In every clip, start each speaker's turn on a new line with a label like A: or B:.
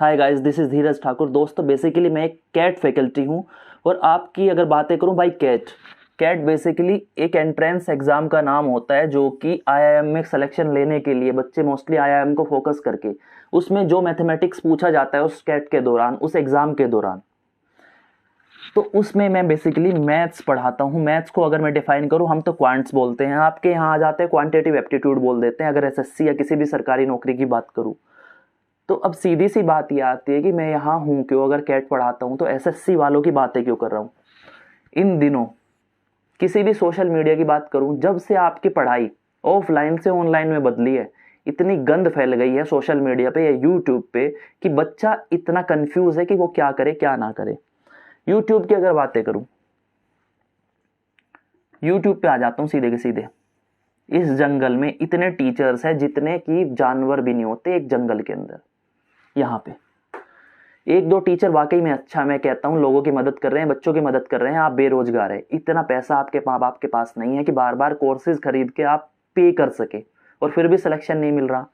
A: Hi guys, this is धीरज ठाकुर। दोस्तों, basically मैं एक कैट फैकल्टी हूँ और आपकी अगर बातें करूँ भाई, कैट बेसिकली एक एंट्रेंस एग्ज़ाम का नाम होता है जो कि आईआईएम में सिलेक्शन लेने के लिए बच्चे मोस्टली आईआईएम को फोकस करके उसमें जो मैथमेटिक्स पूछा जाता है उस कैट के दौरान, उस एग्ज़ाम के दौरान, तो उसमें मैं बेसिकली मैथ्स पढ़ाता हूँ। मैथ्स को अगर मैं डिफाइन करूँ, हम तो क्वांट्स बोलते हैं, आपके यहाँ आ जाते हैं क्वांटिटेटिव एप्टीट्यूड बोल देते हैं अगर एसएससी या किसी भी सरकारी नौकरी की बात करूँ। तो अब सीधी सी बात ये आती है कि मैं यहाँ हूँ क्यों, अगर कैट पढ़ाता हूँ तो एसएससी वालों की बातें क्यों कर रहा हूँ। इन दिनों किसी भी सोशल मीडिया की बात करूँ, जब से आपकी पढ़ाई ऑफलाइन से ऑनलाइन में बदली है, इतनी गंद फैल गई है सोशल मीडिया पे या यूट्यूब पे कि बच्चा इतना कंफ्यूज है कि वो क्या करे क्या ना करे। यूट्यूब की अगर बातें करूँ, यूट्यूब पे आ जाता हूँ सीधे के सीधे। इस जंगल में इतने टीचर्स हैं जितने कि जानवर भी नहीं होते एक जंगल के अंदर। यहाँ पे एक दो टीचर वाकई में अच्छा, मैं कहता हूँ, लोगों की मदद कर रहे हैं, बच्चों की मदद कर रहे हैं। आप बेरोजगार है, इतना पैसा आपके माँ बाप के पास नहीं है कि बार बार कोर्सेज खरीद के आप पे कर सके और फिर भी सिलेक्शन नहीं मिल रहा।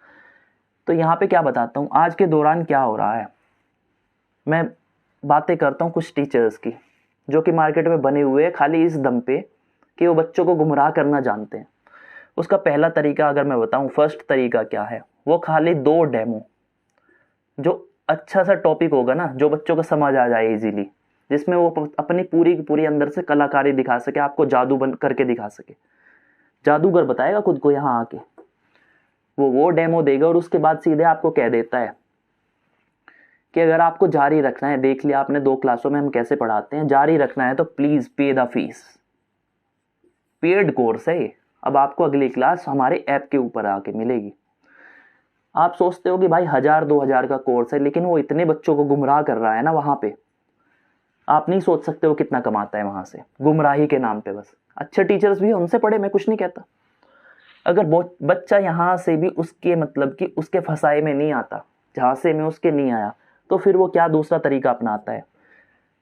A: तो यहाँ पे क्या बताता हूँ आज के दौरान क्या हो रहा है। मैं बातें करता हूँ कुछ टीचर्स की जो कि मार्केट में बने हुए हैं खाली इस दम पे कि वो बच्चों को गुमराह करना जानते हैं। उसका पहला तरीका अगर मैं बताऊं, फर्स्ट तरीका क्या है, वो खाली 2 डेमो, जो अच्छा सा टॉपिक होगा ना, जो बच्चों को समझ आ जाए इजीली, जिसमें वो अपनी पूरी की पूरी अंदर से कलाकारी दिखा सके, आपको जादू बन करके दिखा सके। जादूगर बताएगा खुद को यहाँ आके, वो डेमो देगा और उसके बाद सीधे आपको कह देता है कि अगर आपको जारी रखना है, देख लिया आपने 2 क्लासों में हम कैसे पढ़ाते हैं, जारी रखना है तो please pay the fees. Paid course है ये। अब आपको अगली क्लास हमारे ऐप के ऊपर आके मिलेगी। आप सोचते हो कि भाई 1000-2000 का कोर्स है, लेकिन वो इतने बच्चों को गुमराह कर रहा है ना वहां पे, आप नहीं सोच सकते वो कितना कमाता है वहां से गुमराही के नाम पे। बस अच्छे टीचर्स भी उनसे पढ़े, मैं कुछ नहीं कहता। अगर बच्चा यहां से भी उसके मतलब कि उसके फसाए में नहीं आता, जहां से मैं उसके नहीं आया, तो फिर वो क्या दूसरा तरीका अपनाता है,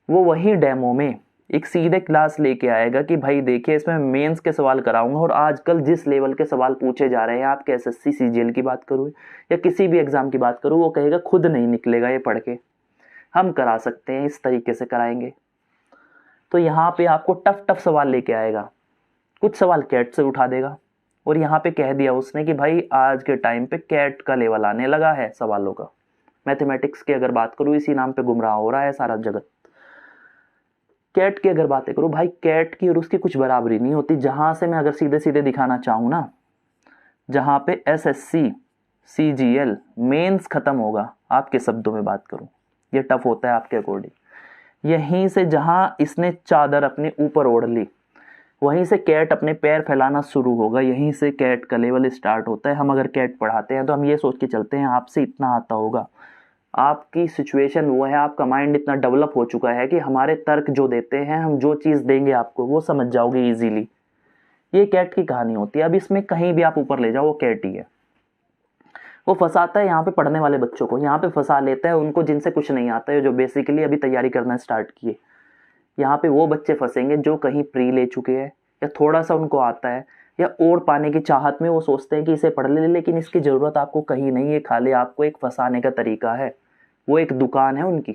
A: वो वही डेमो में एक सीधे क्लास लेके आएगा कि भाई देखिए इसमें मेंस के सवाल कराऊंगा और आजकल जिस लेवल के सवाल पूछे जा रहे हैं, आपके एसएससी सीजीएल की बात करूँ या किसी भी एग्जाम की बात करूँ, वो कहेगा खुद नहीं निकलेगा ये पढ़ के, हम करा सकते हैं, इस तरीके से कराएंगे। तो यहाँ पे आपको टफ टफ सवाल लेके आएगा, कुछ सवाल कैट से उठा देगा। और यहाँ पे कह दिया उसने कि भाई आज के टाइम पे कैट का लेवल आने लगा है सवालों का। मैथमेटिक्स की अगर बात करूँ, इसी नाम पे गुमराह हो रहा है सारा जगत। कैट की अगर बातें करूँ भाई, कैट की और उसकी कुछ बराबरी नहीं होती। जहां से मैं अगर सीधे सीधे दिखाना चाहूँ ना, जहां पे एसएससी सीजीएल मेंस खत्म होगा, आपके शब्दों में बात करूँ, ये टफ होता है आपके अकॉर्डिंग। यहीं से जहां इसने चादर अपने ऊपर ओढ़ ली, वहीं से कैट अपने पैर फैलाना शुरू होगा। यहीं से कैट का लेवल स्टार्ट होता है। हम अगर कैट पढ़ाते हैं तो हम ये सोच के चलते हैं आपसे इतना आता होगा। आपकी सिचुएशन वो है, आपका माइंड इतना डेवलप हो चुका है कि हमारे तर्क जो देते हैं, हम जो चीज़ देंगे आपको वो समझ जाओगे इजीली। ये कैट की कहानी होती है। अब इसमें कहीं भी आप ऊपर ले जाओ, वो कैट ही है। वो फंसाता है यहाँ पे पढ़ने वाले बच्चों को, यहाँ पे फंसा लेता है उनको जिनसे कुछ नहीं आता है, जो बेसिकली अभी तैयारी करना स्टार्ट किए। यहाँ पे वो बच्चे फंसेंगे जो कहीं प्री ले चुके हैं या थोड़ा सा उनको आता है, या और पाने की चाहत में वो सोचते हैं कि इसे पढ़ ले, लेकिन इसकी ज़रूरत आपको कहीं नहीं है, खाली आपको एक फंसाने का तरीका है। वो एक दुकान है उनकी,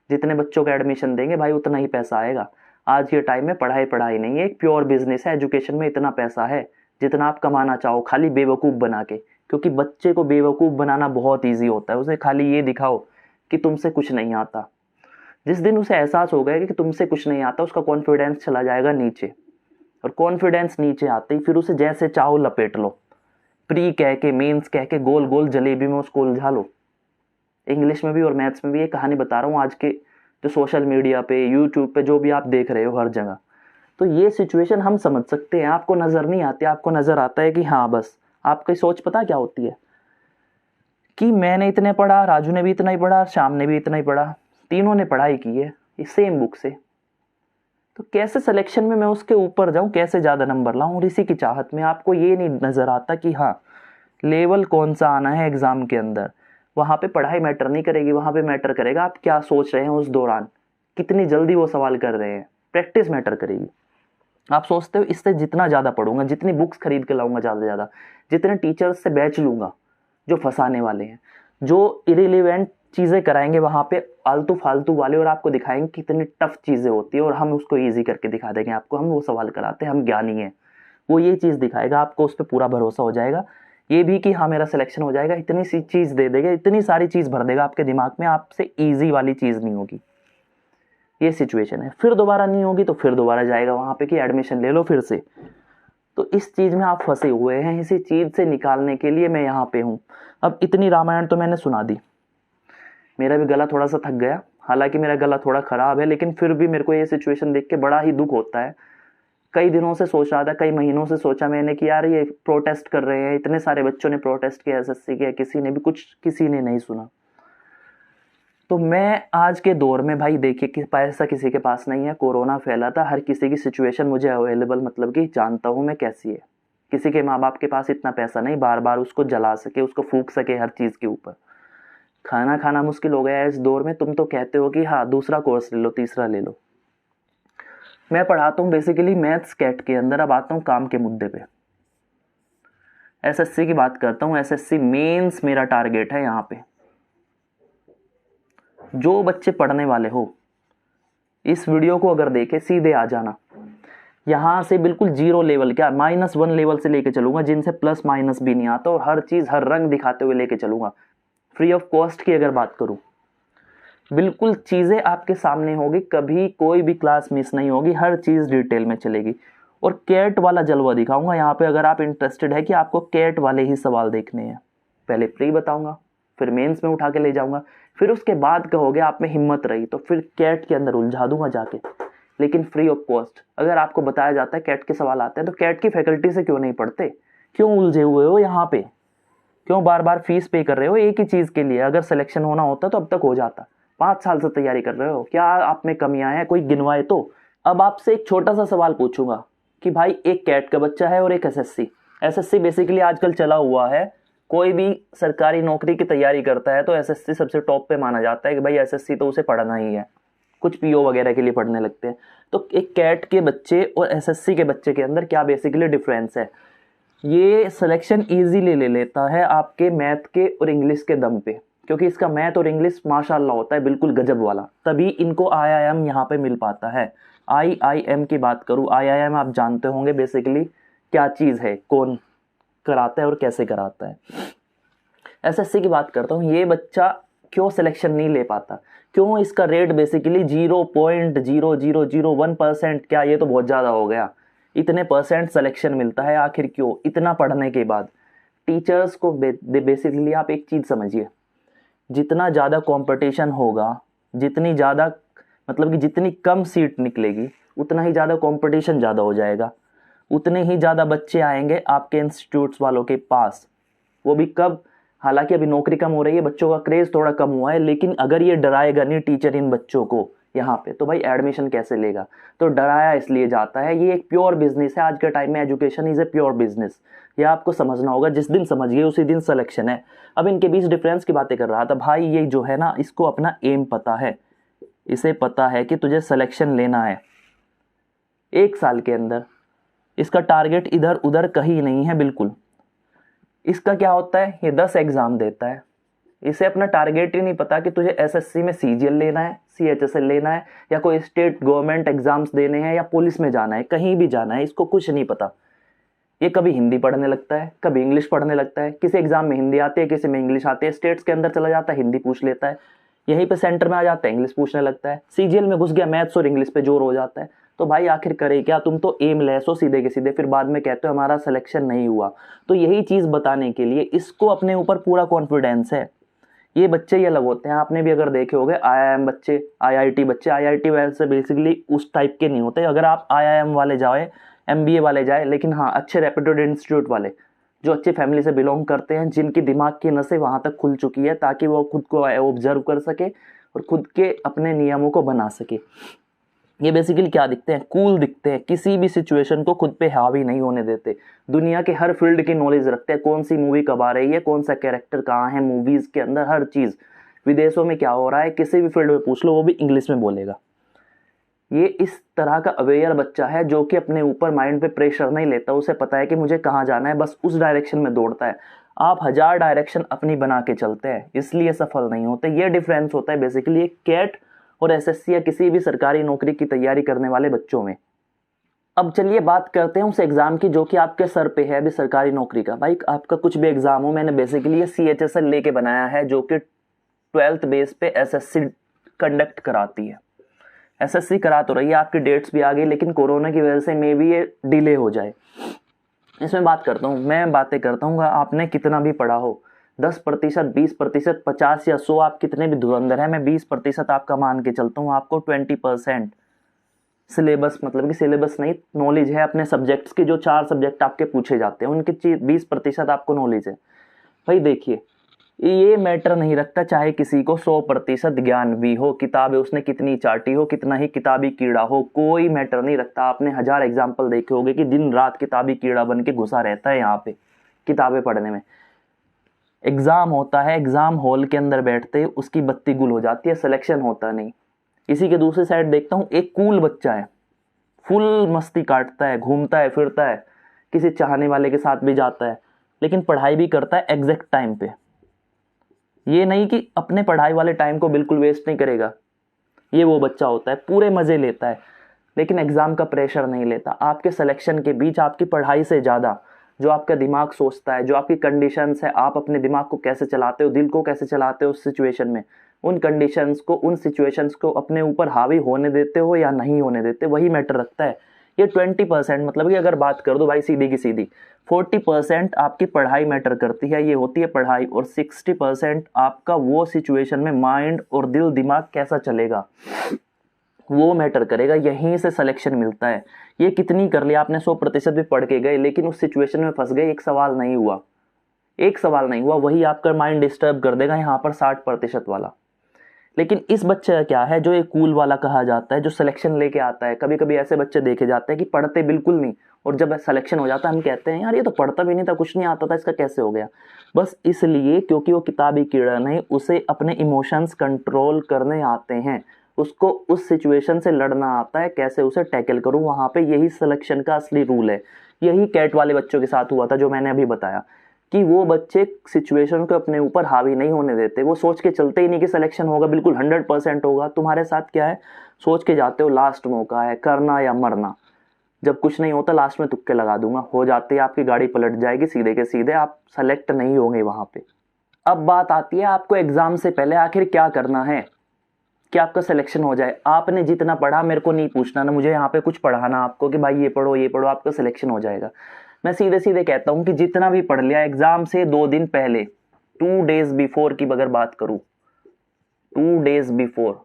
A: जितने बच्चों का एडमिशन देंगे भाई उतना ही पैसा आएगा। आज के टाइम में पढ़ाई पढ़ाई नहीं है, एक प्योर बिजनेस है। एजुकेशन में इतना पैसा है जितना आप कमाना चाहो, खाली बेवकूफ़ बना के। क्योंकि बच्चे को बेवकूफ़ बनाना बहुत ईजी होता है। उसे खाली ये दिखाओ कि तुमसे कुछ नहीं आता। जिस दिन उसे एहसास हो गया कि तुमसे कुछ नहीं आता, उसका कॉन्फिडेंस चला जाएगा नीचे, और कॉन्फिडेंस नीचे आते ही फिर उसे जैसे चाहो लपेट लो, प्री कह के मेंस कह के गोल गोल जलेबी में उसको उलझा लो। इंग्लिश में भी और मैथ्स में भी ये कहानी बता रहा हूँ आज के जो सोशल मीडिया पे, यूट्यूब पे जो भी आप देख रहे हो हर जगह। तो ये सिचुएशन हम समझ सकते हैं, आपको नज़र नहीं आती। आपको नज़र आता है कि हाँ बस, आपकी सोच पता क्या होती है कि मैंने इतने पढ़ा, राजू ने भी इतना ही पढ़ा, श्याम ने भी इतना ही पढ़ा, तीनों ने पढ़ाई की है इस सेम बुक से, तो कैसे सिलेक्शन में मैं उसके ऊपर जाऊं, कैसे ज़्यादा नंबर लाऊं। और इसी की चाहत में आपको ये नहीं नज़र आता कि हाँ लेवल कौन सा आना है एग्ज़ाम के अंदर। वहाँ पे पढ़ाई मैटर नहीं करेगी, वहाँ पे मैटर करेगा आप क्या सोच रहे हैं उस दौरान, कितनी जल्दी वो सवाल कर रहे हैं। प्रैक्टिस मैटर करेगी। आप सोचते हो इससे जितना ज़्यादा पढ़ूंगा, जितनी बुक्स खरीद के लाऊंगा ज़्यादा से ज़्यादा, जितने टीचर्स से बैच लूंगा जो फंसाने वाले हैं, जो इरिलीवेंट चीज़ें कराएंगे वहाँ पे आलतू फालतू वाले, और आपको दिखाएंगे कितनी टफ चीज़ें होती है, और हम उसको ईजी करके दिखा देंगे आपको। हम वो सवाल कराते हैं, हम ज्ञानी हैं। वो ये चीज़ दिखाएगा, आपको उस पर पूरा भरोसा हो जाएगा। ये भी कि हाँ मेरा सिलेक्शन हो जाएगा, इतनी सी चीज़ दे देगा, इतनी सारी चीज़ भर देगा आपके दिमाग में, आपसे ईजी वाली चीज़ नहीं होगी। ये सिचुएशन है। फिर दोबारा नहीं होगी तो फिर दोबारा जाएगा वहाँ पे कि एडमिशन ले लो फिर से। तो इस चीज़ में आप फंसे हुए हैं, इसी चीज़ से निकालने के लिए मैं यहाँ पे हूँ। अब इतनी रामायण तो मैंने सुना दी, मेरा भी गला थोड़ा सा थक गया, हालांकि मेरा गला थोड़ा ख़राब है, लेकिन फिर भी मेरे को ये सिचुएशन देख के बड़ा ही दुख होता है। कई दिनों से सोच रहा था, कई महीनों से सोचा मैंने कि यार ये प्रोटेस्ट कर रहे हैं, इतने सारे बच्चों ने प्रोटेस्ट किया एसएससी के, किसी ने भी कुछ, किसी ने नहीं सुना। तो मैं आज के दौर में भाई देखिए कि पैसा किसी के पास नहीं है, कोरोना फैला था, हर किसी की सिचुएशन मुझे अवेलेबल, मतलब कि जानता हूँ मैं कैसी है। किसी के माँ बाप के पास इतना पैसा नहीं बार बार उसको जला सके, उसको फूंक सके हर चीज़ के ऊपर। खाना खाना मुश्किल हो गया है इस दौर में। तुम तो कहते हो कि हाँ दूसरा कोर्स ले लो, तीसरा ले लो। मैं पढ़ाता हूँ बेसिकली मैथ्स कैट के अंदर। अब आता हूँ काम के मुद्दे पे, एसएससी की बात करता हूँ। एसएससी मेंस मेरा टारगेट है। यहाँ पे जो बच्चे पढ़ने वाले हो, इस वीडियो को अगर देखे सीधे आ जाना। यहाँ से बिल्कुल जीरो लेवल, क्या -1 लेवल से लेके चलूंगा, जिनसे प्लस माइनस भी नहीं आता, और हर चीज़ हर रंग दिखाते हुए लेके चलूंगा। फ्री ऑफ कॉस्ट की अगर बात करूँ, बिल्कुल चीज़ें आपके सामने होगी, कभी कोई भी क्लास मिस नहीं होगी, हर चीज़ डिटेल में चलेगी। और कैट वाला जलवा दिखाऊंगा यहाँ पे, अगर आप इंटरेस्टेड है कि आपको कैट वाले ही सवाल देखने हैं। पहले प्री बताऊंगा, फिर मेंस में उठा के ले जाऊंगा, फिर उसके बाद कहोगे आप में हिम्मत रही तो फिर कैट के अंदर उलझा दूंगा जाके, लेकिन फ्री ऑफ कॉस्ट। अगर आपको बताया जाता है कैट के सवाल आते हैं तो कैट की फैकल्टी से क्यों नहीं पढ़ते? क्यों उलझे हुए हो यहाँ पे? क्यों बार बार फीस पे कर रहे हो एक ही चीज़ के लिए? अगर सिलेक्शन होना होता तो अब तक हो जाता। 5 साल से तैयारी कर रहे हो, क्या आप में कमियां हैं? कोई गिनवाए तो। अब आपसे एक छोटा सा सवाल पूछूंगा कि भाई एक कैट का बच्चा है और एक एसएससी। एसएससी बेसिकली आजकल चला हुआ है, कोई भी सरकारी नौकरी की तैयारी करता है तो एसएससी सबसे टॉप पे माना जाता है कि भाई एसएससी तो उसे पढ़ना ही है, कुछ पीओ वगैरह के लिए पढ़ने लगते हैं। तो एक कैट के बच्चे और एसएससी के बच्चे के अंदर क्या बेसिकली डिफरेंस है? ये सिलेक्शन इजीली ले लेता है आपके मैथ के और इंग्लिश के दम पे, क्योंकि इसका मैथ और इंग्लिश माशाल्लाह होता है बिल्कुल गजब वाला, तभी इनको आईआईएम यहाँ पे मिल पाता है। आईआईएम की बात करूँ, आईआईएम आप जानते होंगे बेसिकली क्या चीज़ है, कौन कराता है और कैसे कराता है। एसएससी की बात करता हूँ, ये बच्चा क्यों सिलेक्शन नहीं ले पाता? क्यों इसका रेट बेसिकली 0.0001%? क्या ये तो बहुत ज़्यादा हो गया, इतने % सिलेक्शन मिलता है आखिर क्यों? इतना पढ़ने के बाद टीचर्स को बेसिकली आप एक चीज़ समझिए, जितना ज़्यादा कंपटीशन होगा, जितनी ज़्यादा मतलब कि जितनी कम सीट निकलेगी, उतना ही ज़्यादा कंपटीशन ज़्यादा हो जाएगा, उतने ही ज़्यादा बच्चे आएंगे आपके इंस्टीट्यूट्स वालों के पास। वो भी कब? हालांकि अभी नौकरी कम हो रही है, बच्चों का क्रेज़ थोड़ा कम हुआ है, लेकिन अगर ये डराएगा नहीं टीचर इन बच्चों को यहाँ पे, तो भाई एडमिशन कैसे लेगा? तो डराया इसलिए जाता है। ये एक प्योर बिजनेस है आज के टाइम में, education is a pure business. ये आपको समझना होगा, जिस दिन समझ गए उसी दिन सिलेक्शन है। अब इनके बीच डिफरेंस की बातें कर रहा था भाई, ये जो है ना, इसको अपना एम पता है, इसे पता है कि तुझे सिलेक्शन लेना है 1 साल के अंदर। इसका टारगेट इधर उधर कहीं नहीं है बिल्कुल। इसका क्या होता है, ये 10 एग्जाम देता है, इसे अपना टारगेट ही नहीं पता कि तुझे एसएससी में सीजीएल लेना है, सीएचएसएल लेना है, या कोई स्टेट गवर्नमेंट एग्जाम्स देने हैं, या पुलिस में जाना है, कहीं भी जाना है, इसको कुछ नहीं पता। ये कभी हिंदी पढ़ने लगता है, कभी इंग्लिश पढ़ने लगता है, किसी एग्जाम में हिंदी आती है, किसी में इंग्लिश आती है, स्टेट्स के अंदर चला जाता है हिंदी पूछ लेता है, यहीं पे सेंटर में आ जाता है इंग्लिश पूछने लगता है, सीजीएल में घुस गया मैथ्स और इंग्लिश पे जोर हो जाता है। तो भाई आखिर करे क्या? तुम तो एम लेस हो सीधे के सीधे, फिर बाद में कहते हो हमारा सिलेक्शन नहीं हुआ। तो यही चीज़ बताने के लिए इसको अपने ऊपर पूरा कॉन्फिडेंस है। ये बच्चे ये अलग होते हैं, आपने भी अगर देखे होंगे आईआईएम बच्चे, आईआईटी बच्चे। आईआईटी वैसे बेसिकली उस टाइप के नहीं होते। अगर आप आईआईएम वाले जाए, एमबीए वाले जाए, लेकिन हाँ अच्छे रेप्यूटेड इंस्टीट्यूट वाले, जो अच्छी फैमिली से बिलोंग करते हैं, जिनकी दिमाग की नसें वहाँ तक खुल चुकी है ताकि वो खुद को ऑब्जर्व कर सके और खुद के अपने नियमों को बना सके। ये बेसिकली क्या दिखते हैं? कूल दिखते हैं, किसी भी सिचुएशन को खुद पे हावी नहीं होने देते, दुनिया के हर फील्ड की नॉलेज रखते हैं, कौन सी मूवी कब आ रही है, कौन सा कैरेक्टर कहाँ है मूवीज के अंदर, हर चीज़, विदेशों में क्या हो रहा है, किसी भी फील्ड में पूछ लो वो भी इंग्लिश में बोलेगा। ये इस तरह का अवेयर बच्चा है जो कि अपने ऊपर माइंड पे प्रेशर नहीं लेता, उसे पता है कि मुझे कहाँ जाना है, बस उस डायरेक्शन में दौड़ता है। आप 1000 डायरेक्शन अपनी बना के चलते हैं, इसलिए सफल नहीं होते। ये डिफरेंस होता है बेसिकली एक कैट और एसएससी या किसी भी सरकारी नौकरी की तैयारी करने वाले बच्चों में। अब चलिए बात करते हैं उस एग्जाम की जो कि आपके सर पे है अभी, सरकारी नौकरी का। भाई आपका कुछ भी एग्जाम हो, मैंने बेसिकली ये CHSL लेके बनाया है जो कि 12th बेस पे एसएससी कंडक्ट कराती है। एसएससी करा तो रही है, आपकी डेट्स भी आ गई, लेकिन कोरोना की वजह से मे भी ये डिले हो जाए। इसमें बात करता हूँ, मैं बातें करता हूँ, आपने कितना भी पढ़ा हो, 10%, 20%, 50 या 100, आप कितने भी धुरंधर है, मैं 20% आपका मान के चलता हूँ। आपको 20% सिलेबस, मतलब कि सिलेबस नहीं, नॉलेज है अपने सब्जेक्ट्स की। जो 4 सब्जेक्ट आपके पूछे जाते हैं उनकी 20% आपको नॉलेज है। भाई देखिए, ये मैटर नहीं रखता चाहे किसी को 100% ज्ञान भी हो, किताबें उसने कितनी चाटी हो, कितना ही किताबी कीड़ा हो, कोई मैटर नहीं रखता। आपने 1000 एग्जाम्पल देखे होंगे कि दिन रात किताबी कीड़ा बन के घुसा रहता है यहाँ पे किताबें पढ़ने में। एग्जाम होता है, एग्जाम हॉल के अंदर बैठते उसकी बत्ती गुल हो जाती है, सिलेक्शन होता नहीं। इसी के दूसरी साइड देखता हूँ, एक कूल बच्चा है, फुल मस्ती काटता है, घूमता है, फिरता है, किसी चाहने वाले के साथ भी जाता है, लेकिन पढ़ाई भी करता है एग्जैक्ट टाइम पे। ये नहीं कि अपने पढ़ाई वाले टाइम को बिल्कुल वेस्ट नहीं करेगा, ये वो बच्चा होता है, पूरे मजे लेता है, लेकिन एग्जाम का प्रेशर नहीं लेता। आपके सिलेक्शन के बीच आपकी पढ़ाई से ज़्यादा जो आपका दिमाग सोचता है, जो आपकी कंडीशंस है, आप अपने दिमाग को कैसे चलाते हो, दिल को कैसे चलाते हो उस सिचुएशन में, उन कंडीशंस को, उन सिचुएशंस को अपने ऊपर हावी होने देते हो या नहीं होने देते, वही मैटर रखता है। ये 20%, मतलब कि अगर बात कर दो भाई सीधी की सीधी, 40% आपकी पढ़ाई मैटर करती है, ये होती है पढ़ाई, और 60% आपका वो सिचुएशन में माइंड और दिल दिमाग कैसा चलेगा वो मैटर करेगा। यहीं से सिलेक्शन मिलता है। ये कितनी कर लिया आपने, 100% भी पढ़ के गए लेकिन उस सिचुएशन में फंस गए, एक सवाल नहीं हुआ, वही आपका माइंड डिस्टर्ब कर देगा यहाँ पर 60% वाला। लेकिन इस बच्चे का क्या है, जो एक कूल वाला कहा जाता है, जो सिलेक्शन लेके आता है। कभी कभी ऐसे बच्चे देखे जाते हैं कि पढ़ते बिल्कुल नहीं, और जब सिलेक्शन हो जाता है हम कहते हैं यार ये तो पढ़ता भी नहीं था, कुछ नहीं आता था, इसका कैसे हो गया। बस इसलिए क्योंकि वो किताबी कीड़ा नहीं, उसे अपने इमोशंस कंट्रोल करने आते हैं, उसको उस सिचुएशन से लड़ना आता है, कैसे उसे टैकल करूं। वहां पे यही सिलेक्शन का असली रूल है। यही कैट वाले बच्चों के साथ हुआ था जो मैंने अभी बताया, कि वो बच्चे सिचुएशन को अपने ऊपर हावी नहीं होने देते। वो सोच के चलते ही नहीं कि सिलेक्शन होगा, बिल्कुल 100% होगा। तुम्हारे साथ क्या है, सोच के जाते हो लास्ट मौका है, करना या मरना। जब कुछ नहीं होता लास्ट में तुक्के लगा दूंगा, हो जाती है आपकी गाड़ी पलट जाएगी, सीधे के सीधे आप सेलेक्ट नहीं होंगे वहां पे। अब बात आती है आपको एग्जाम से पहले आखिर क्या करना है कि आपका सिलेक्शन हो जाए। आपने जितना पढ़ा मेरे को नहीं पूछना ना, मुझे यहाँ पे कुछ पढ़ाना आपको कि भाई ये पढ़ो, आपका सिलेक्शन हो जाएगा। मैं सीधे सीधे कहता हूं कि जितना भी पढ़ लिया एग्जाम से 2 दिन पहले, 2 days बिफोर की अगर बात करूं, 2 days बिफोर,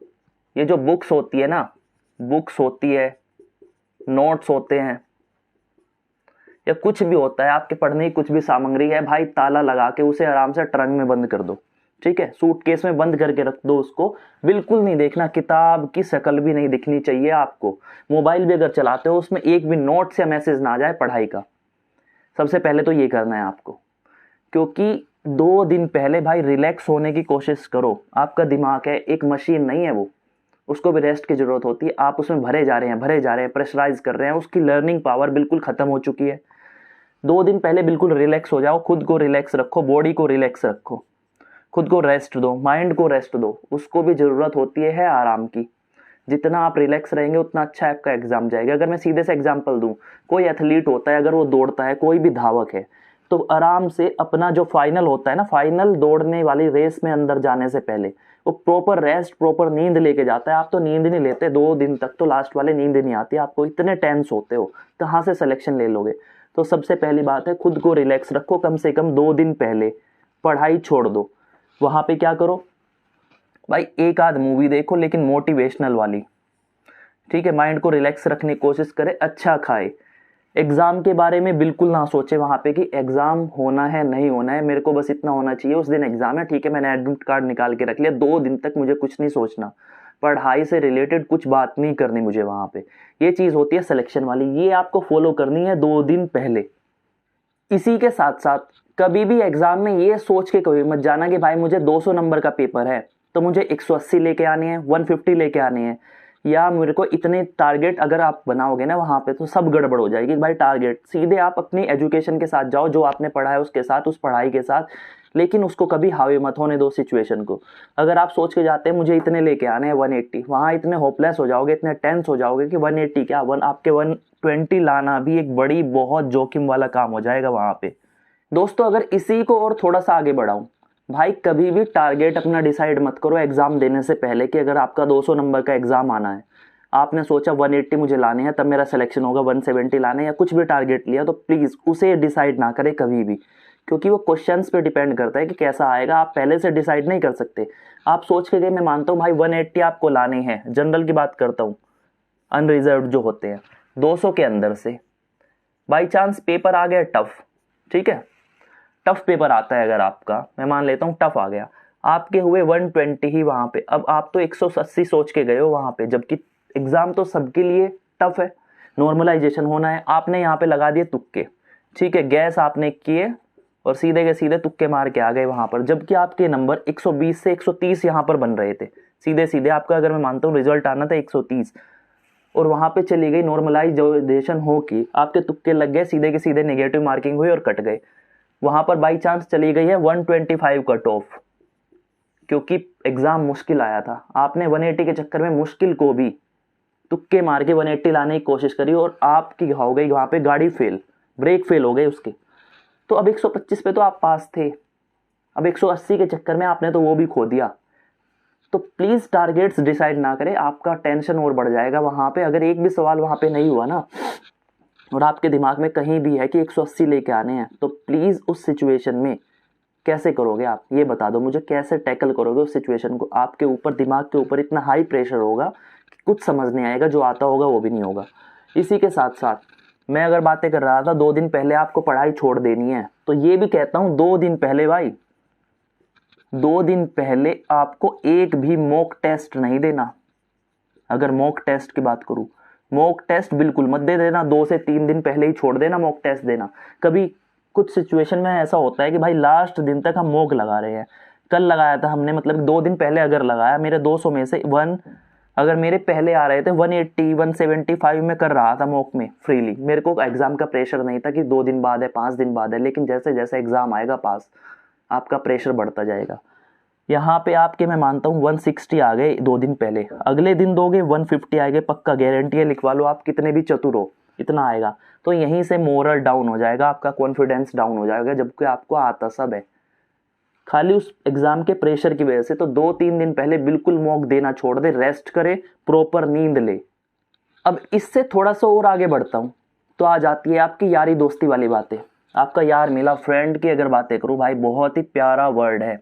A: ये जो बुक्स होती है ना, बुक्स होती है, नोट्स होते हैं, या कुछ भी होता है आपके पढ़ने की कुछ भी सामग्री है, भाई ताला लगा के उसे आराम से ट्रंक में बंद कर दो। ठीक है, सूटकेस में बंद करके रख दो उसको, बिल्कुल नहीं देखना, किताब की शक्ल भी नहीं दिखनी चाहिए आपको। मोबाइल भी अगर चलाते हो उसमें एक भी नोट या मैसेज ना आ जाए पढ़ाई का। सबसे पहले तो ये करना है आपको, क्योंकि 2 दिन पहले भाई रिलैक्स होने की कोशिश करो। आपका दिमाग है, एक मशीन नहीं है वो, उसको भी रेस्ट की जरूरत होती है। आप उसमें भरे जा रहे हैं, प्रेशराइज कर रहे हैं, उसकी लर्निंग पावर बिल्कुल खत्म हो चुकी है। 2 दिन पहले बिल्कुल रिलैक्स हो जाओ, खुद को रिलैक्स रखो, बॉडी को रिलैक्स रखो, खुद को रेस्ट दो, माइंड को रेस्ट दो, उसको भी जरूरत होती है आराम की। जितना आप रिलैक्स रहेंगे उतना अच्छा आपका एग्जाम जाएगा। अगर मैं सीधे से एग्जांपल दूं, कोई एथलीट होता है, अगर वो दौड़ता है, कोई भी धावक है, तो आराम से अपना जो फाइनल होता है ना, फाइनल दौड़ने वाली रेस में अंदर जाने से पहले वो प्रॉपर रेस्ट, प्रॉपर नींद लेके जाता है। आप तो नींद नहीं लेते 2 दिन तक, तो लास्ट वाले नींद नहीं आती आपको, इतने टेंस होते हो, कहाँ से सिलेक्शन ले लोगे। तो सबसे पहली बात है, खुद को रिलैक्स रखो, कम से कम 2 दिन पहले पढ़ाई छोड़ दो। वहां पे क्या करो भाई, एक आध मूवी देखो लेकिन मोटिवेशनल वाली। ठीक है, माइंड को रिलैक्स रखने की कोशिश करे, अच्छा खाए। एग्जाम के बारे में बिल्कुल ना सोचे वहां पे कि एग्जाम होना है नहीं होना है, मेरे को बस इतना होना चाहिए उस दिन एग्जाम है, ठीक है मैंने एडमिट कार्ड निकाल के रख लिया। 2 दिन तक मुझे कुछ नहीं सोचना, पढ़ाई से रिलेटेड कुछ बात नहीं करनी मुझे वहां पे। ये चीज होती है सिलेक्शन वाली, ये आपको फॉलो करनी है 2 दिन पहले। इसी के साथ साथ कभी भी एग्जाम में ये सोच के कभी मत जाना कि भाई मुझे 200 नंबर का पेपर है तो मुझे 180 लेके आने हैं, 150 लेके आने हैं, या मेरे को इतने टारगेट अगर आप बनाओगे ना वहाँ पे तो सब गड़बड़ हो जाएगी भाई। टारगेट सीधे आप अपनी एजुकेशन के साथ जाओ, जो आपने पढ़ा है उसके साथ, उस पढ़ाई के साथ, लेकिन उसको कभी हावी मत होने दो सिचुएशन को। अगर आप सोच के जाते हैं मुझे इतने लेके आने हैं 180, वहाँ इतने होपलेस हो जाओगे, इतने टेंस हो जाओगे कि 180 क्या आपके 120 लाना भी एक बड़ी बहुत जोखिम वाला काम हो जाएगा वहाँ पे। दोस्तों अगर इसी को और थोड़ा सा आगे बढ़ाऊं, भाई कभी भी टारगेट अपना डिसाइड मत करो एग्जाम देने से पहले कि अगर आपका 200 नंबर का एग्जाम आना है, आपने सोचा 180 मुझे लाने हैं तब मेरा सिलेक्शन होगा, 170 लाने या कुछ भी टारगेट लिया, तो प्लीज उसे डिसाइड ना करें कभी भी, क्योंकि वो क्वेश्चंस पे डिपेंड करता है कि कैसा आएगा। आप पहले से डिसाइड नहीं कर सकते। आप सोच के गए मैं मानता हूँ भाई 180 आपको लाने हैं, जनरल की बात करता हूँ, अनरिजर्व जो होते हैं 200 के अंदर से, बाई चांस पेपर आ गया टफ, ठीक है, टफ पेपर आता है अगर आपका, मैं मान लेता हूँ टफ आ गया, आपके हुए 120 ही वहां पे, अब आप तो 180 सोच के गए हो वहां पे, जबकि एग्जाम तो सबके लिए टफ है, नॉर्मलाइजेशन होना है, आपने यहाँ पे लगा दिए तुक्के, ठीक है, गैस आपने किए और सीधे के सीधे तुक्के मार के आ गए वहां पर, जबकि आपके नंबर 120 से 130 यहाँ पर बन रहे थे, सीधे सीधे आपका अगर मैं मानता हूँ रिजल्ट आना था 130, और वहां पे चली गई नॉर्मलाइजेशन हो कि आपके तुक्के लग गए, सीधे के सीधे नेगेटिव मार्किंग हुई और कट गए, वहां पर बाई चांस चली गई है 125 कट ऑफ, क्योंकि एग्जाम मुश्किल आया था, आपने 180 के चक्कर में मुश्किल को भी तुक्के मार के 180 लाने की कोशिश करी और आपकी हो गई वहां पे गाड़ी फेल, ब्रेक फेल हो गए उसके, तो अब 125 पे तो आप पास थे, अब 180 के चक्कर में आपने तो वो भी खो दिया। तो प्लीज टारगेट्स डिसाइड ना करें, आपका टेंशन और बढ़ जाएगा वहां पे। अगर एक भी सवाल वहां पे नहीं हुआ ना और आपके दिमाग में कहीं भी है कि 180 लेके आने हैं, तो प्लीज उस सिचुएशन में कैसे करोगे आप, ये बता दो मुझे, कैसे टैकल करोगे उस सिचुएशन को। आपके ऊपर, दिमाग के ऊपर इतना हाई प्रेशर होगा कि कुछ समझ नहीं आएगा, जो आता होगा वो भी नहीं होगा। इसी के साथ साथ मैं अगर बातें कर रहा था 2 दिन पहले आपको पढ़ाई छोड़ देनी है, तो ये भी कहता हूं 2 दिन पहले भाई, 2 दिन पहले आपको एक भी मॉक टेस्ट नहीं देना। अगर मॉक टेस्ट की बात करूं, मॉक टेस्ट बिल्कुल मत दे देना, 2 से 3 दिन पहले ही छोड़ देना मॉक टेस्ट देना। कभी कुछ सिचुएशन में ऐसा होता है कि भाई लास्ट दिन तक हम मॉक लगा रहे हैं, कल लगाया था हमने, मतलब 2 दिन पहले अगर लगाया, मेरे 200 में से अगर मेरे पहले आ रहे थे 180 175 में कर रहा था मॉक में फ्रीली, मेरे को एग्जाम का प्रेशर नहीं था कि 2 दिन बाद है 5 दिन बाद है, लेकिन जैसे जैसे एग्जाम आएगा पास, आपका प्रेशर बढ़ता जाएगा। यहाँ पे आपके मैं मानता हूँ 160 आ गए 2 दिन पहले, अगले दिन दोगे 150 आ गए, पक्का गारंटी है, लिखवा लो आप, कितने भी चतुर हो इतना आएगा। तो यहीं से मोरल डाउन हो जाएगा, आपका कॉन्फिडेंस डाउन हो जाएगा, जबकि आपको आता सब है, खाली उस एग्जाम के प्रेशर की वजह से। तो 2-3 दिन पहले बिल्कुल मॉक देना छोड़ दे, रेस्ट करे, प्रॉपर नींद ले। अब इससे थोड़ा सा और आगे बढ़ता हूँ तो आ जाती है आपकी यारी दोस्ती वाली बातें। आपका यार मिला, फ्रेंड की अगर बातें करूँ भाई, बहुत ही प्यारा वर्ड है,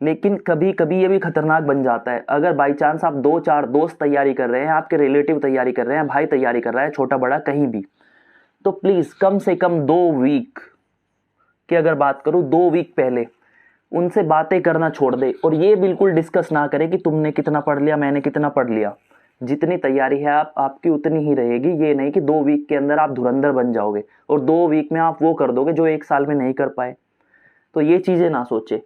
A: लेकिन कभी कभी ये भी खतरनाक बन जाता है। अगर बाई चांस आप 2-4 दोस्त तैयारी कर रहे हैं, आपके रिलेटिव तैयारी कर रहे हैं, भाई तैयारी कर रहा है, छोटा बड़ा कहीं भी, तो प्लीज कम से कम 2 वीक की अगर बात करूं, 2 वीक पहले उनसे बातें करना छोड़ दे, और ये बिल्कुल डिस्कस ना करें कि तुमने कितना पढ़ लिया, मैंने कितना पढ़ लिया। जितनी तैयारी है आपकी उतनी ही रहेगी, ये नहीं कि 2 वीक के अंदर आप धुरंधर बन जाओगे और 2 वीक में आप वो कर दोगे जो 1 साल में नहीं कर पाए। तो ये चीजें ना सोचे।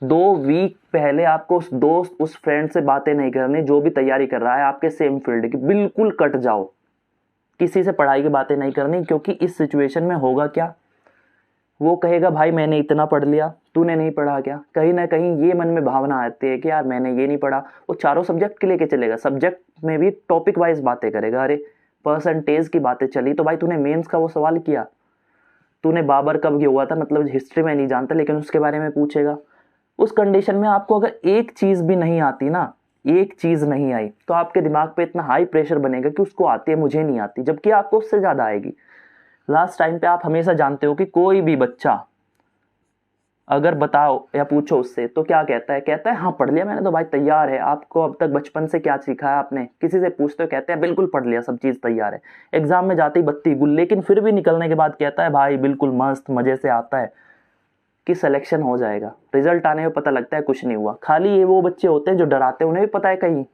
A: 2 वीक पहले आपको उस दोस्त, उस फ्रेंड से बातें नहीं करनी, जो भी तैयारी कर रहा है आपके सेम फील्ड की, बिल्कुल कट जाओ, किसी से पढ़ाई की बातें नहीं करनी। क्योंकि इस सिचुएशन में होगा क्या, वो कहेगा भाई मैंने इतना पढ़ लिया, तूने नहीं पढ़ा क्या, कहीं ना कहीं ये मन में भावना आती है कि यार मैंने ये नहीं पढ़ा। वो चारों सब्जेक्ट के लेके चलेगा, सब्जेक्ट में भी टॉपिक वाइज बातें करेगा, अरे परसेंटेज की बातें चली तो भाई तूने मेंस का वो सवाल किया, तूने बाबर कब हुआ था, मतलब हिस्ट्री में नहीं जानता लेकिन उसके बारे में पूछेगा। उस कंडीशन में आपको अगर एक चीज भी नहीं आती ना, एक चीज नहीं आई, तो आपके दिमाग पे इतना हाई प्रेशर बनेगा कि उसको आती है, मुझे नहीं आती, जबकि आपको उससे ज्यादा आएगी। लास्ट टाइम पे आप हमेशा जानते हो कि कोई भी बच्चा अगर बताओ या पूछो उससे तो क्या कहता है हाँ पढ़ लिया मैंने तो भाई, तैयार है। आपको अब तक बचपन से क्या सीखा है आपने, किसी से पूछते हो कहते हैं बिल्कुल पढ़ लिया, सब चीज तैयार है। एग्जाम में जाते ही बत्ती गुल, लेकिन फिर भी निकलने के बाद कहता है भाई बिल्कुल मस्त मजे से आता है कि सिलेक्शन हो जाएगा। रिजल्ट आने में पता लगता है कुछ नहीं हुआ। खाली ये वो बच्चे होते हैं जो डराते हैं, उन्हें भी पता है कहीं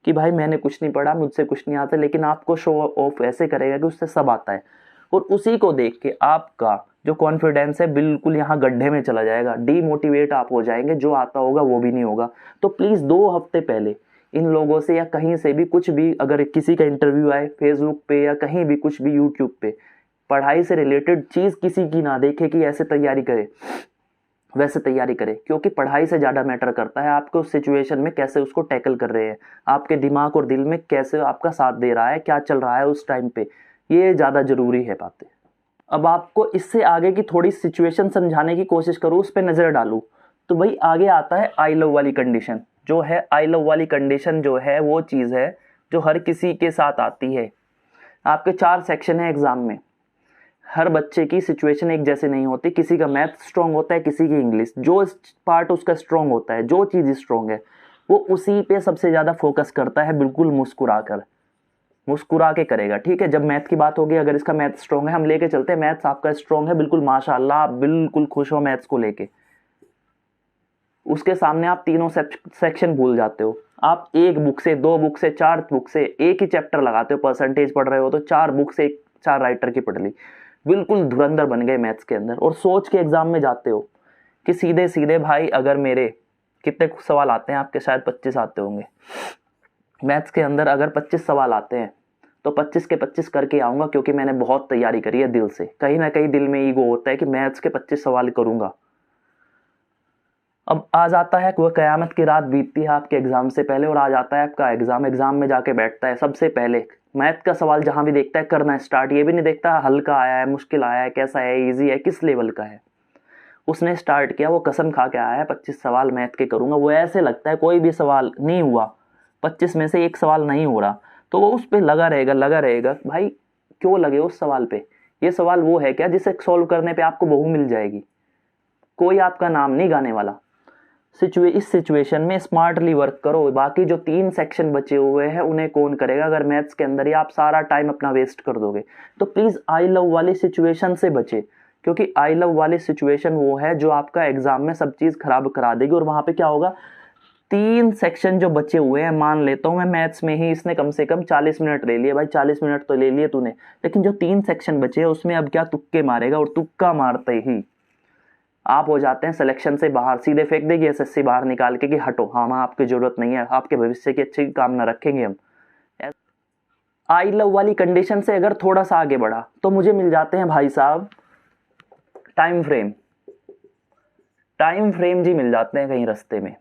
A: कि भाई मैंने कुछ नहीं पढ़ा, मुझसे कुछ नहीं आता, लेकिन आपको शो ऑफ ऐसे करेगा कि उससे सब आता है, और उसी को देख के आपका जो कॉन्फिडेंस है बिल्कुल यहाँ गड्ढे में चला जाएगा, डीमोटिवेट आप हो जाएंगे, जो आता होगा वो भी नहीं होगा। तो प्लीज 2 हफ्ते पहले इन लोगों से या कहीं से भी कुछ भी, अगर किसी का इंटरव्यू आए फेसबुक पे या कहीं भी कुछ भी यूट्यूब पे, पढ़ाई से रिलेटेड चीज़ किसी की ना देखे कि ऐसे तैयारी करे वैसे तैयारी करे, क्योंकि पढ़ाई से ज़्यादा मैटर करता है आपको उस सिचुएशन में कैसे उसको टैकल कर रहे हैं, आपके दिमाग और दिल में कैसे आपका साथ दे रहा है, क्या चल रहा है उस टाइम पे, ये ज़्यादा ज़रूरी है बातें। अब आपको इससे आगे की थोड़ी सिचुएशन समझाने की कोशिश करूँ, उस पर नज़र डालूँ, तो भाई आगे आता है आई लव वाली कंडीशन। जो है आई लव वाली कंडीशन जो है वो चीज़ है जो हर किसी के साथ आती है। आपके 4 सेक्शन है एग्ज़ाम में, हर बच्चे की सिचुएशन एक जैसे नहीं होती, किसी का मैथ स्ट्रांग होता है, किसी की इंग्लिश, जो पार्ट उसका स्ट्रांग होता है, जो चीज़ स्ट्रांग है वो उसी पे सबसे ज़्यादा फोकस करता है, बिल्कुल मुस्कुरा के करेगा। ठीक है, जब मैथ की बात होगी, अगर इसका मैथ स्ट्रांग है, हम लेके चलते हैं मैथ्स आपका स्ट्रांग है, बिल्कुल माशाल्लाह, आप बिल्कुल खुश हो मैथ्स को लेके, उसके सामने आप तीनों सेक्शन भूल जाते हो। आप एक बुक से, 2 बुक से, 4 बुक से एक ही चैप्टर लगाते हो, परसेंटेज पढ़ रहे हो तो 4 बुक से 4 राइटर की पढ़ ली, बिल्कुल धुरंधर बन गए मैथ्स के अंदर। और सोच के एग्जाम में जाते हो कि सीधे सीधे भाई, अगर मेरे कितने सवाल आते हैं आपके, शायद 25 आते होंगे मैथ्स के अंदर, अगर 25 सवाल आते हैं तो 25 के 25 करके आऊंगा, क्योंकि मैंने बहुत तैयारी करी है दिल से। कहीं ना कहीं दिल में ईगो होता है कि मैथ्स के 25 सवाल करूंगा। अब आ जाता है वो कयामत की रात बीतती है आपके एग्जाम से पहले, और आ जाता है आपका एग्जाम में जाके बैठता है, सबसे पहले मैथ का सवाल जहां भी देखता है करना स्टार्ट, ये भी नहीं देखता हल्का आया है, मुश्किल आया है, कैसा है, इजी है, किस लेवल का है। उसने स्टार्ट किया, वो कसम खा के आया है 25 सवाल मैथ के करूंगा। वो ऐसे लगता है कोई भी सवाल नहीं हुआ, 25 में से एक सवाल नहीं हो रहा तो वो उस पर लगा रहेगा। भाई क्यों लगे उस सवाल पे? ये सवाल वो है क्या जिसे सोल्व करने पे आपको बहू मिल जाएगी? कोई आपका नाम नहीं गाने वाला। इस सिचुएशन में स्मार्टली वर्क करो। बाकी जो 3 सेक्शन बचे हुए हैं उन्हें कौन करेगा? अगर मैथ्स के अंदर ही आप सारा टाइम अपना वेस्ट कर दोगे तो प्लीज आई लव वाली सिचुएशन से बचे, क्योंकि आई लव वाली सिचुएशन वो है जो आपका एग्जाम में सब चीज खराब करा देगी। और वहां पे क्या होगा, 3 सेक्शन जो बचे हुए हैं, मान लेता हूं मैं मैथ्स में ही इसने कम से कम 40 मिनट ले लिए, भाई 40 मिनट तो ले लिए तूने, लेकिन जो 3 सेक्शन बचे हैं उसमें अब क्या तुक्के मारेगा, और तुक्का मारते ही आप हो जाते हैं सिलेक्शन से बाहर। सीधे फेंक देगी एसएससी बाहर निकाल के कि हटो, हाँ आपकी जरूरत नहीं है, आपके भविष्य की अच्छी कामना रखेंगे हम। आई लव वाली कंडीशन से अगर थोड़ा सा आगे बढ़ा तो मुझे मिल जाते हैं भाई साहब टाइम फ्रेम जी मिल जाते हैं कहीं रास्ते में।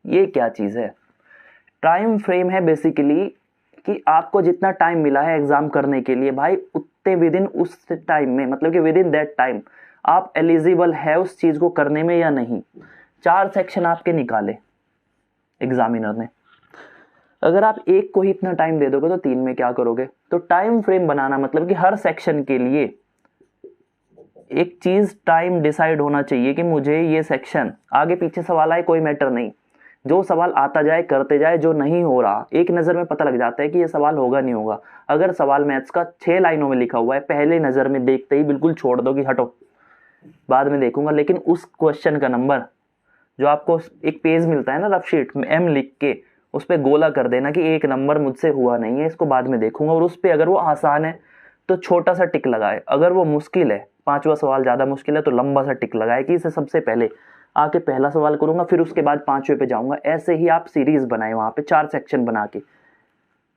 A: ये क्या चीज है? टाइम फ्रेम है बेसिकली कि आपको जितना टाइम मिला है एग्जाम करने के लिए, भाई उतने विद इन उस टाइम में, मतलब कि विद इन दैट टाइम आप एलिजिबल है उस चीज को करने में या नहीं। 4 सेक्शन आपके निकाले एग्जामिनर ने, अगर आप एक को ही इतना टाइम दे दोगे तो 3 में क्या करोगे? तो टाइम फ्रेम बनाना मतलब कि हर सेक्शन के लिए एक चीज टाइम डिसाइड होना चाहिए कि मुझे ये सेक्शन, आगे पीछे सवाल आए कोई मैटर नहीं, जो सवाल आता जाए करते जाए, जो नहीं हो रहा एक नज़र में पता लग जाता है कि ये सवाल होगा नहीं होगा। अगर सवाल मैथ्स का 6 लाइनों में लिखा हुआ है, पहले नज़र में देखते ही बिल्कुल छोड़ दो कि हटो बाद में देखूंगा, लेकिन उस क्वेश्चन का नंबर जो आपको एक पेज मिलता है ना रफ शीट में एम लिख के, उस पर गोला कर देना कि 1 नंबर मुझसे हुआ नहीं है, इसको बाद में देखूंगा। और उस पर अगर वो आसान है तो छोटा सा टिक लगाए, अगर वो मुश्किल है, 5वां सवाल ज़्यादा मुश्किल है तो लंबा सा टिक लगाए कि इसे सबसे पहले आके पहला सवाल करूंगा, फिर उसके बाद 5वें पे जाऊंगा। ऐसे ही आप सीरीज बनाए वहां पे 4 सेक्शन बना के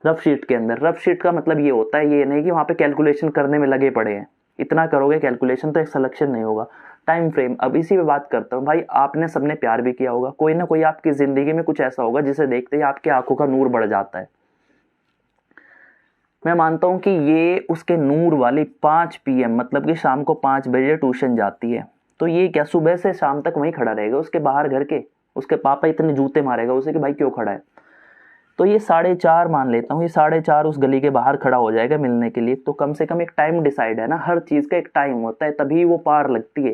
A: रफ शीट के अंदर। रफ शीट का मतलब ये होता है, ये नहीं कि वहां पे कैलकुलेशन करने में लगे पड़े हैं, इतना करोगे कैलकुलेशन तो एक सिलेक्शन नहीं होगा। टाइम फ्रेम, अब इसी पे बात करता हूँ। भाई आपने सबने प्यार भी किया होगा, कोई ना कोई आपकी जिंदगी में कुछ ऐसा होगा जिसे देखते ही आपकी आंखों का नूर बढ़ जाता है। मैं मानता हूं कि ये उसके नूर वाली 5 PM मतलब कि शाम को 5 बजे ट्यूशन जाती है, तो ये क्या सुबह से शाम तक वहीं खड़ा रहेगा उसके बाहर घर के? उसके पापा इतने जूते मारेगा उसे कि भाई क्यों खड़ा है? तो ये 4:30 मान लेता हूँ, ये 4:30 उस गली के बाहर खड़ा हो जाएगा मिलने के लिए। तो कम से कम एक टाइम डिसाइड है ना, हर चीज का एक टाइम होता है, तभी वो पार लगती है,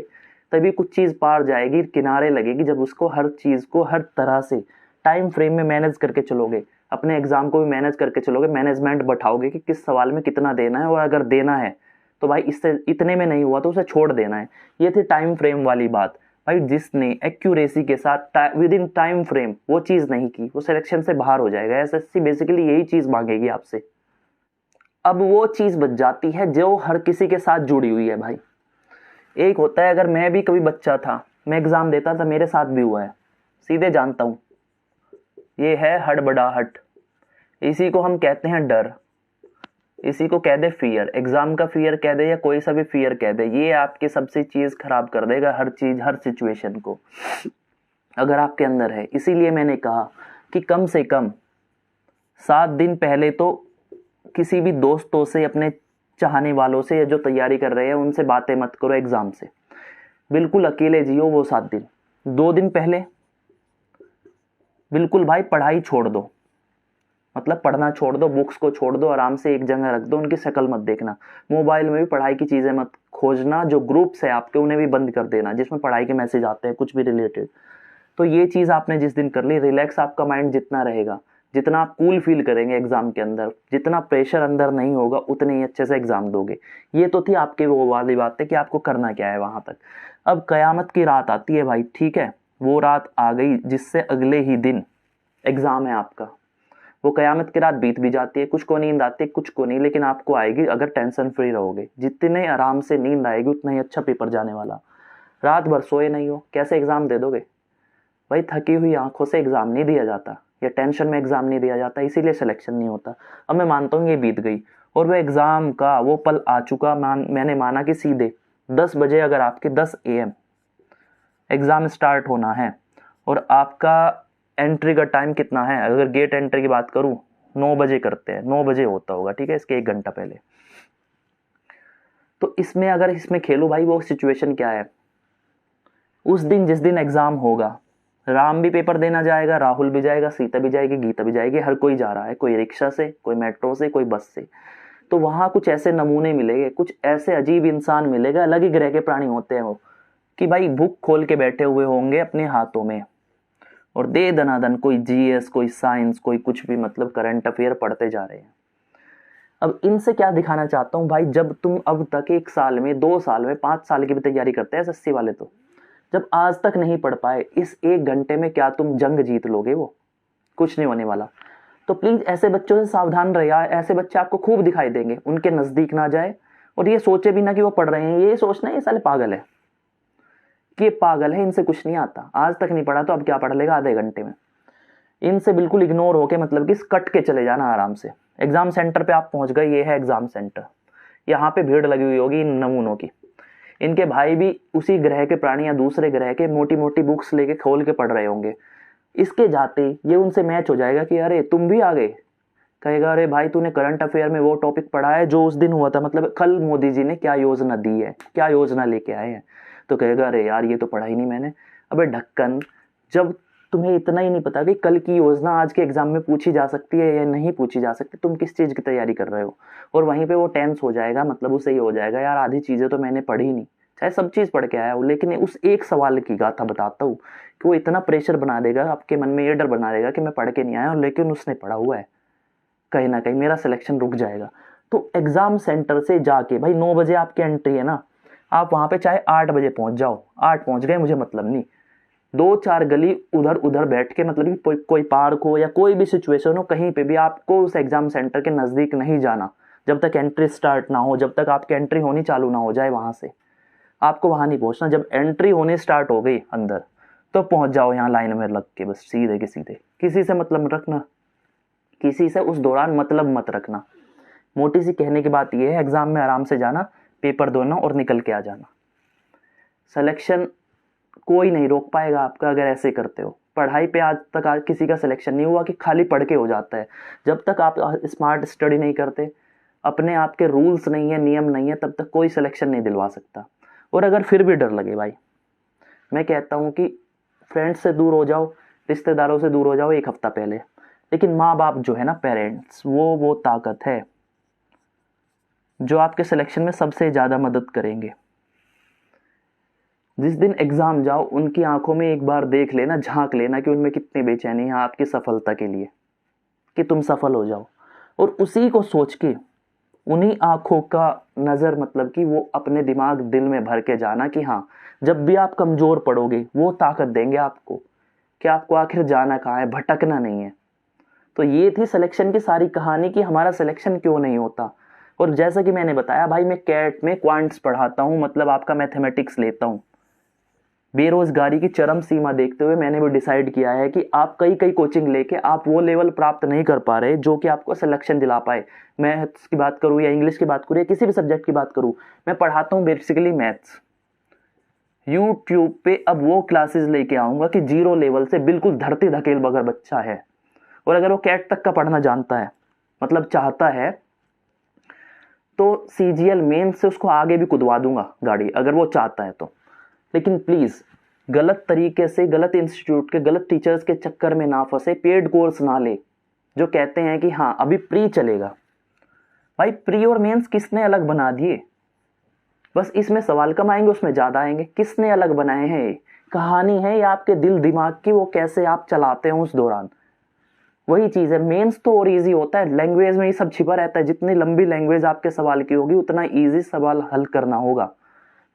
A: तभी कुछ चीज पार जाएगी, किनारे लगेगी, जब उसको हर चीज को हर तरह से टाइम फ्रेम में मैनेज करके चलोगे। अपने एग्जाम को भी मैनेज करके चलोगे, मैनेजमेंट बैठाओगे कि किस सवाल में कितना देना है, और अगर देना है तो भाई इससे इतने में नहीं हुआ तो उसे छोड़ देना है। ये थी टाइम फ्रेम वाली बात। भाई जिसने एक्यूरेसी के साथ विद इन टाइम फ्रेम वो चीज नहीं की, वो सिलेक्शन से बाहर हो जाएगा। एसएससी बेसिकली यही चीज मांगेगी आपसे। अब वो चीज बच जाती है जो हर किसी के साथ जुड़ी हुई है। भाई एक होता है, अगर मैं भी कभी बच्चा था, मैं एग्जाम देता था, मेरे साथ भी हुआ है, सीधे जानता हूं, ये है हड़बड़ाहट, इसी को हम कहते हैं डर, इसी को कह दे फियर, एग्जाम का फियर कह दे या कोई सा भी फियर कह दे, ये आपकी सबसे चीज खराब कर देगा, हर चीज हर सिचुएशन को अगर आपके अंदर है। इसीलिए मैंने कहा कि कम से कम 7 दिन पहले तो किसी भी दोस्तों से, अपने चाहने वालों से या जो तैयारी कर रहे हैं उनसे बातें मत करो एग्जाम से, बिल्कुल अकेले जियो वो 7 दिन। 2 दिन पहले बिल्कुल भाई पढ़ाई छोड़ दो, मतलब पढ़ना छोड़ दो, बुक्स को छोड़ दो, आराम से एक जगह रख दो, उनकी शक्ल मत देखना, मोबाइल में भी पढ़ाई की चीजें मत खोजना, जो ग्रुप्स है आपके उन्हें भी बंद कर देना जिसमें पढ़ाई के मैसेज आते हैं कुछ भी रिलेटेड। तो ये चीज आपने जिस दिन कर ली, रिलैक्स आपका माइंड जितना रहेगा, जितना आप कूल फील करेंगे एग्जाम के अंदर, जितना प्रेशर अंदर नहीं होगा, उतने ही अच्छे से एग्जाम दोगे। ये तो थी आपके वो वाली बात है कि आपको करना क्या है वहां तक। अब कयामत की रात आती है भाई, ठीक है, वो रात आ गई जिससे अगले ही दिन एग्जाम है आपका। वो कयामत की रात बीत भी जाती है, कुछ को नींद आती है कुछ को नहीं, लेकिन आपको आएगी अगर टेंशन फ्री रहोगे। जितने आराम से नींद आएगी उतना ही अच्छा पेपर जाने वाला। रात भर सोए नहीं हो, कैसे एग्जाम दे दोगे भाई? थकी हुई आंखों से एग्जाम नहीं दिया जाता, या टेंशन में एग्जाम नहीं दिया जाता, इसीलिए सिलेक्शन नहीं होता। अब मैं मानता हूँ ये बीत गई और वो एग्जाम का वो पल आ चुका। मैंने माना कि सीधे 10 बजे अगर आपके 10 AM एग्जाम स्टार्ट होना है और आपका एंट्री का टाइम कितना है, अगर गेट एंट्री की बात करूं 9 बजे करते हैं, 9 बजे होता होगा, ठीक है, इसके 1 घंटा पहले। तो इसमें अगर इसमें खेलो भाई, वो सिचुएशन क्या है, उस दिन जिस दिन एग्जाम होगा, राम भी पेपर देना जाएगा, राहुल भी जाएगा, सीता भी जाएगी, गीता भी जाएगी, हर कोई जा रहा है, कोई रिक्शा से, कोई मेट्रो से, कोई बस से। तो वहां कुछ ऐसे नमूने मिलेंगे, कुछ ऐसे अजीब इंसान मिलेगा, अलग ही ग्रह के प्राणी होते हैं वो, कि भाई बुक खोल के बैठे हुए होंगे अपने हाथों में और दे दनादन कोई GS, कोई साइंस, कोई कुछ भी, मतलब करंट अफेयर पढ़ते जा रहे हैं। अब इनसे क्या दिखाना चाहता हूं भाई, जब तुम अब तक 1 साल में, 2 साल में, 5 साल की भी तैयारी करते हैं SSC वाले, तो जब आज तक नहीं पढ़ पाए, इस 1 घंटे में क्या तुम जंग जीत लोगे? वो कुछ नहीं होने वाला। तो प्लीज ऐसे बच्चों से सावधान रहिए, ऐसे बच्चे आपको खूब दिखाई देंगे, उनके नजदीक ना जाए और ये सोचे भी ना कि वो पढ़ रहे हैं, ये सोचना ये साले पागल है, कि ये पागल है, इनसे कुछ नहीं आता, आज तक नहीं पढ़ा तो अब क्या पढ़ लेगा आधे घंटे में। इनसे बिल्कुल इग्नोर होके, मतलब कि कट के चले जाना आराम से। एग्जाम सेंटर पे आप पहुंच गए, ये है एग्जाम सेंटर, यहाँ पे भीड़ लगी हुई होगी इन नमूनों की, इनके भाई भी उसी ग्रह के प्राणी या दूसरे ग्रह के मोटी मोटी बुक्स लेके खोल के पढ़ रहे होंगे। इसके जाते ये उनसे मैच हो जाएगा कि अरे तुम भी आ गए, कहेगा अरे भाई तूने करंट अफेयर में वो टॉपिक पढ़ा है जो उस दिन हुआ था, मतलब कल मोदी जी ने क्या योजना दी है, क्या योजना लेके आए हैं, तो कहेगा अरे यार ये तो पढ़ा ही नहीं मैंने। अबे ढक्कन, जब तुम्हें इतना ही नहीं पता कि कल की योजना आज के एग्जाम में पूछी जा सकती है या नहीं पूछी जा सकती, तुम किस चीज की तैयारी कर रहे हो, और वहीं पे वो टेंस हो जाएगा, मतलब उसे ये हो जाएगा यार आधी चीजें तो मैंने पढ़ी नहीं, चाहे सब चीज पढ़ के आया हूँ, लेकिन उस एक सवाल की गाथा बताता हूँ कि वो इतना प्रेशर बना देगा आपके मन में, ये डर बना देगा कि मैं पढ़ के नहीं आया हूँ, लेकिन उसने पढ़ा हुआ है, कहीं ना कहीं मेरा सिलेक्शन रुक जाएगा। तो एग्जाम सेंटर से जाके भाई 9 बजे आपकी एंट्री है ना, आप वहां पे चाहे 8 बजे पहुंच जाओ, 8 पहुंच गए मुझे मतलब नहीं, 2-4 गली उधर उधर बैठ के, मतलब कि कोई पार्क हो या कोई भी सिचुएशन हो, कहीं पे भी आपको उस एग्जाम सेंटर के नजदीक नहीं जाना जब तक एंट्री स्टार्ट ना हो, जब तक आपकी एंट्री होनी चालू ना हो जाए, वहां से आपको वहां नहीं पहुंचना। जब एंट्री होनी स्टार्ट हो गई अंदर तो पहुंच जाओ यहाँ लाइन में लग के, बस सीधे के सीधे, किसी से मतलब मत रखना, किसी से उस दौरान मतलब मत रखना। मोटी सी कहने की बात यह है, एग्जाम में आराम से जाना, पेपर देना और निकल के आ जाना। सिलेक्शन कोई नहीं रोक पाएगा आपका अगर ऐसे करते हो। पढ़ाई पे आज तक किसी का सिलेक्शन नहीं हुआ कि खाली पढ़ के हो जाता है। जब तक आप स्मार्ट स्टडी नहीं करते, अपने आप के रूल्स नहीं है, नियम नहीं है, तब तक कोई सिलेक्शन नहीं दिलवा सकता। और अगर फिर भी डर लगे भाई, मैं कहता हूं कि फ्रेंड्स से दूर हो जाओ, रिश्तेदारों से दूर हो जाओ 1 हफ्ता पहले, लेकिन माँ बाप जो है ना, पेरेंट्स, वो ताकत है जो आपके सिलेक्शन में सबसे ज्यादा मदद करेंगे। जिस दिन एग्जाम जाओ उनकी आंखों में एक बार देख लेना, झांक लेना कि उनमें कितनी बेचैनी है आपकी सफलता के लिए, कि तुम सफल हो जाओ, और उसी को सोच के उन्हीं आंखों का नजर, मतलब कि वो अपने दिमाग दिल में भर के जाना कि हाँ जब भी आप कमजोर पड़ोगे वो ताकत देंगे आपको कि आपको आखिर जाना कहाँ है, भटकना नहीं है। तो ये थी सिलेक्शन की सारी कहानी कि हमारा सिलेक्शन क्यों नहीं होता। और जैसा कि मैंने बताया भाई, मैं कैट में क्वांट्स पढ़ाता हूँ, मतलब आपका मैथमेटिक्स लेता हूँ, बेरोजगारी की चरम सीमा देखते हुए मैंने भी डिसाइड किया है कि आप कई कई कोचिंग लेके आप वो लेवल प्राप्त नहीं कर पा रहे जो कि आपको सिलेक्शन दिला पाए। मैथ्स की बात करूँ या इंग्लिश की बात करूँ या किसी भी सब्जेक्ट की बात करूँ, मैं पढ़ाता हूँ बेसिकली मैथ्स। यूट्यूब पे अब वो क्लासेस लेके आऊंगा कि जीरो लेवल से बिल्कुल धरती धकेल बगर बच्चा है, और अगर वो कैट तक का पढ़ना जानता है, मतलब चाहता है, तो सीजीएल मेन से उसको आगे भी कुदवा दूंगा गाड़ी, अगर वो चाहता है तो। लेकिन प्लीज गलत तरीके से, गलत इंस्टीट्यूट के गलत टीचर्स के चक्कर में ना फंसे, पेड कोर्स ना ले जो कहते हैं कि हाँ अभी प्री चलेगा। भाई प्री और मेंस किसने अलग बना दिए? बस इसमें सवाल कम आएंगे, उसमें ज्यादा आएंगे। किसने अलग बनाए हैं? ये कहानी है या आपके दिल दिमाग की, वो कैसे आप चलाते हो उस दौरान, वही चीज है। मेंस तो और इजी होता है, लैंग्वेज में ही सब छिपा रहता है। जितनी लंबी लैंग्वेज आपके सवाल की होगी उतना इजी सवाल हल करना होगा,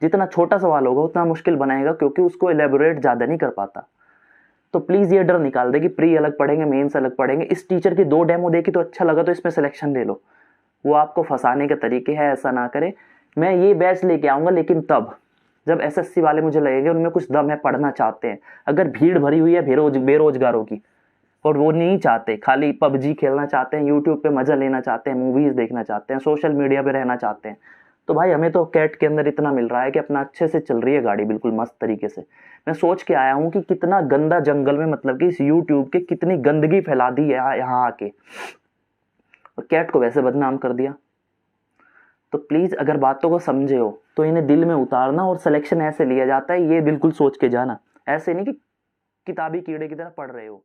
A: जितना छोटा सवाल होगा उतना मुश्किल बनाएगा, क्योंकि उसको एलेबोरेट ज्यादा नहीं कर पाता। तो प्लीज ये डर निकाल दे कि प्री अलग पढ़ेंगे मेंस अलग पढ़ेंगे। इस टीचर की 2 डेमो देखी तो अच्छा लगा तो इसमें सिलेक्शन ले लो, वो आपको फंसाने के तरीके हैं, ऐसा ना करें। मैं ये बैच लेके आऊंगा, लेकिन तब जब एसएससी वाले मुझे लगेगा उनमें कुछ दम है, पढ़ना चाहते हैं। अगर भीड़ भरी हुई है बेरोजगारों की और वो नहीं चाहते, खाली पबजी खेलना चाहते हैं, यूट्यूब पे मजा लेना चाहते हैं, मूवीज देखना चाहते हैं, सोशल मीडिया पे रहना चाहते हैं, तो भाई हमें तो कैट के अंदर इतना मिल रहा है कि अपना अच्छे से चल रही है गाड़ी, बिल्कुल मस्त तरीके से। मैं सोच के आया हूँ कि कितना गंदा जंगल में, मतलब कि इस यूट्यूब के कितनी गंदगी फैला दी है यहाँ आके, और कैट को वैसे बदनाम कर दिया। तो प्लीज अगर बातों को समझे हो तो इन्हें दिल में उतारना, और सिलेक्शन ऐसे लिया जाता है ये बिल्कुल सोच के जाना, ऐसे नहीं कि किताबी कीड़े की तरह पढ़ रहे हो।